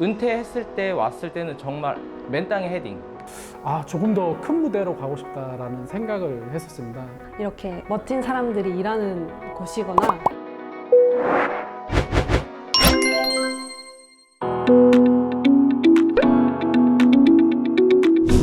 은퇴했을 때 왔을 때는 정말 맨땅에 헤딩. 조금 더 큰 무대로 가고 싶다라는 생각을 했었습니다. 이렇게 멋진 사람들이 일하는 곳이거나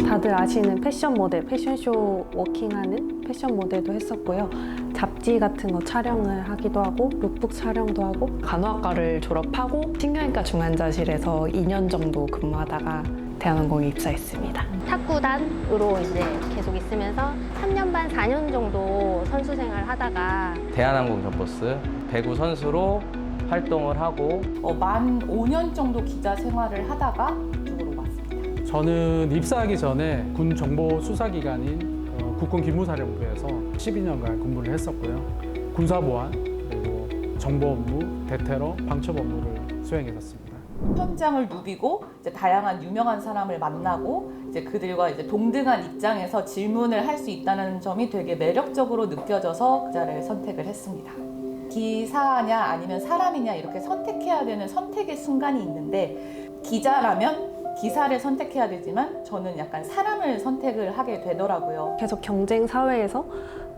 다들 아시는 패션 모델, 패션쇼 워킹하는 패션 모델도 했었고요. 잡지 같은 거 촬영을 하기도 하고 룩북 촬영도 하고 간호학과를 졸업하고 신경외과 중환자실에서 2년 정도 근무하다가 대한항공에 입사했습니다. 탁구단으로 이제 계속 있으면서 3년 반, 4년 정도 선수 생활을 하다가 대한항공 점버스 배구 선수로 활동을 하고 만 5년 정도 기자 생활을 하다가 이쪽으로 왔습니다. 저는 입사하기 전에 군 정보 수사기관인 국군 기무사령부에서 12년간 근무를 했었고요. 군사보안, 그리고 정보 업무, 대테러, 방첩 업무를 수행했었습니다. 현장을 누비고 이제 다양한 유명한 사람을 만나고 이제 그들과 이제 동등한 입장에서 질문을 할 수 있다는 점이 되게 매력적으로 느껴져서 그 자리를 선택을 했습니다. 기사냐 아니면 사람이냐 이렇게 선택해야 되는 선택의 순간이 있는데 기자라면 기사를 선택해야 되지만 저는 약간 사람을 선택을 하게 되더라고요. 계속 경쟁 사회에서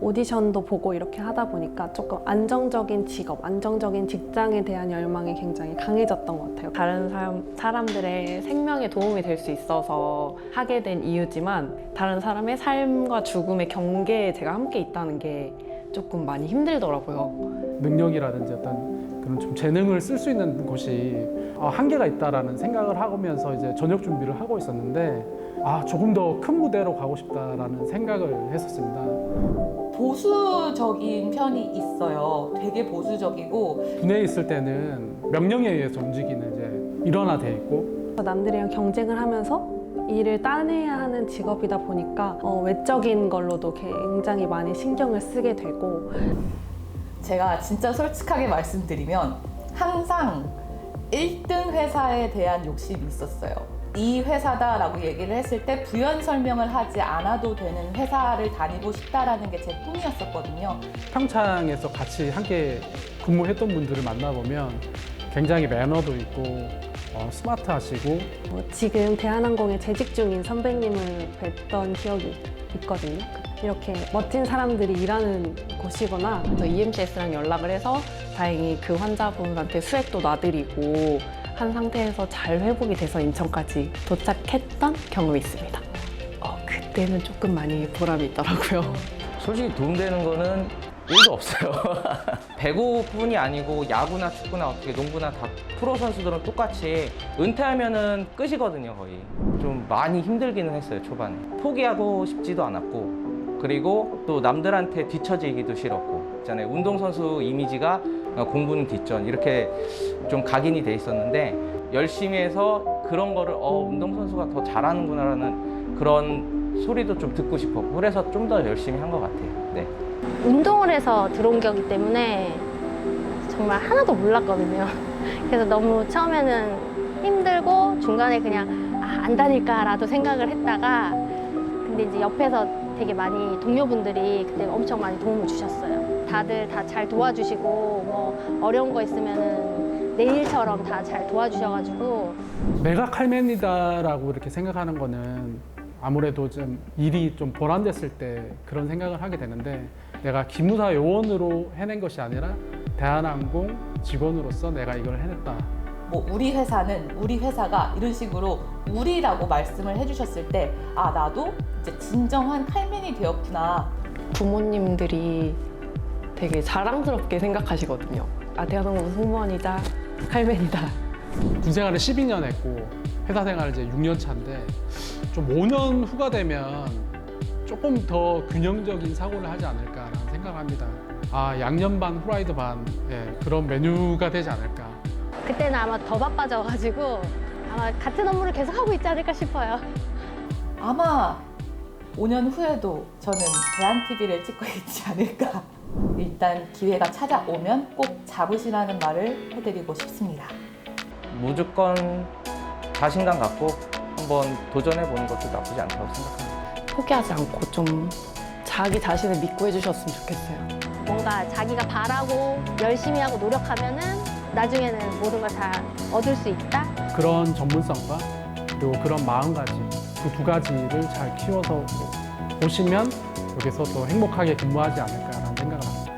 오디션도 보고 이렇게 하다 보니까 조금 안정적인 직업, 안정적인 직장에 대한 열망이 굉장히 강해졌던 것 같아요. 다른 사람들의 생명에 도움이 될 수 있어서 하게 된 이유지만 다른 사람의 삶과 죽음의 경계에 제가 함께 있다는 게 조금 많이 힘들더라고요. 능력이라든지 어떤 그런 좀 재능을 쓸 수 있는 곳이 한계가 있다라는 생각을 하면서 이제 전역 준비를 하고 있었는데 조금 더 큰 무대로 가고 싶다라는 생각을 했었습니다. 보수적인 편이 있어요. 되게 보수적이고 군에 있을 때는 명령에 의해서 움직이는 이제 일원화돼 있고 남들이랑 경쟁을 하면서 일을 따내야 하는 직업이다 보니까 외적인 걸로도 굉장히 많이 신경을 쓰게 되고 제가 진짜 솔직하게 말씀드리면 항상 1등 회사에 대한 욕심이 있었어요. 이 회사다라고 얘기를 했을 때 부연 설명을 하지 않아도 되는 회사를 다니고 싶다라는 게 제 꿈이었었거든요. 평창에서 같이 함께 근무했던 분들을 만나보면 굉장히 매너도 있고 스마트하시고 지금 대한항공에 재직 중인 선배님을 뵀던 기억이 있거든요. 이렇게 멋진 사람들이 일하는 곳이거나 그래서 EMCS랑 연락을 해서 다행히 그 환자분한테 수액도 놔드리고 한 상태에서 잘 회복이 돼서 인천까지 도착했던 경험이 있습니다. 그때는 조금 많이 보람이 있더라고요. 솔직히 도움되는 거는 1도 없어요. 배구뿐이 아니고 야구나 축구나 어떻게 농구나 다 프로 선수들은 똑같이 은퇴하면은 끝이거든요, 거의. 좀 많이 힘들기는 했어요, 초반에. 포기하고 싶지도 않았고, 그리고 또 남들한테 뒤처지기도 싫었고, 있잖아요. 운동선수 이미지가 공부는 뒷전 이렇게 좀 각인이 돼 있었는데 열심히 해서 그런 거를 운동선수가 더 잘하는구나라는 그런 소리도 좀 듣고 싶었고 그래서 좀 더 열심히 한 것 같아요. 네. 운동을 해서 들어온 거기 때문에 정말 하나도 몰랐거든요. 그래서 너무 처음에는 힘들고 중간에 그냥 안 다닐까라도 생각을 했다가 근데 이제 옆에서 되게 많이 동료분들이 그때 엄청 많이 도움을 주셨어요. 다들 다 잘 도와주시고 뭐 어려운 거 있으면은 내일처럼 다 잘 도와주셔가지고 내가 칼맨이다라고 이렇게 생각하는 거는 아무래도 좀 일이 좀 보람됐을 때 그런 생각을 하게 되는데 내가 기무사 요원으로 해낸 것이 아니라 대한항공 직원으로서 내가 이걸 해냈다. 뭐 우리 회사는 우리 회사가 이런 식으로 우리라고 말씀을 해주셨을 때 나도 이제 진정한 칼맨이 되었구나. 부모님들이 되게 자랑스럽게 생각하시거든요. 대한항공 승무원이자 칼맨이다. 군 생활을 12년 했고 회사 생활을 이제 6년 차인데 좀 5년 후가 되면 조금 더 균형적인 사고를 하지 않을까라는 생각합니다. 양념 반 후라이드 반 그런 메뉴가 되지 않을까. 그때는 아마 더 바빠져가지고 아마 같은 업무를 계속 하고 있지 않을까 싶어요. 아마 5년 후에도 저는 대한TV를 찍고 있지 않을까. 일단 기회가 찾아오면 꼭 잡으시라는 말을 해드리고 싶습니다. 무조건 자신감 갖고 한번 도전해보는 것도 나쁘지 않다고 생각합니다. 포기하지 않고 좀 자기 자신을 믿고 해주셨으면 좋겠어요. 뭔가 자기가 바라고 열심히 하고 노력하면은 나중에는 모든 걸 다 얻을 수 있다? 그런 전문성과 그리고 그런 마음가짐 그 두 가지를 잘 키워서 보시면 여기서 또 행복하게 근무하지 않을까라는 생각을 합니다.